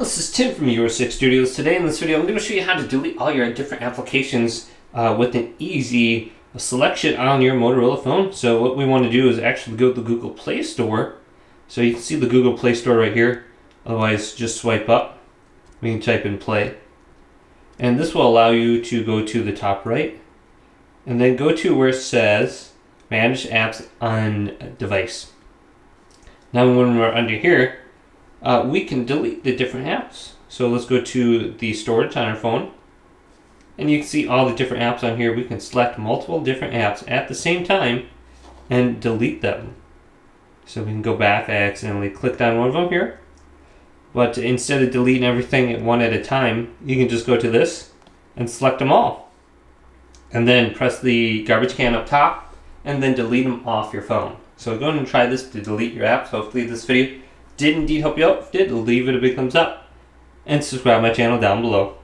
This is Tim from Euro 6 Studios. Today in this video I'm going to show you how to delete all your different applications with an easy selection on your Motorola phone. So what we want to do is actually go to the Google Play Store. So you can see the Google Play Store right here. Otherwise just swipe up. We can type in play. And this will allow you to go to the top right. And then go to where it says manage apps on device. Now when we're under here, we can delete the different apps. So let's go to the storage on our phone. And you can see all the different apps on here. We can select multiple different apps at the same time and delete them. So we can go back. I accidentally clicked on one of them here. But instead of deleting everything one at a time, you can just go to this and select them all. And then press the garbage can up top and then delete them off your phone. So go ahead and try this to delete your apps. Hopefully this video did indeed help you out. If it did, leave it a big thumbs up and subscribe to my channel down below.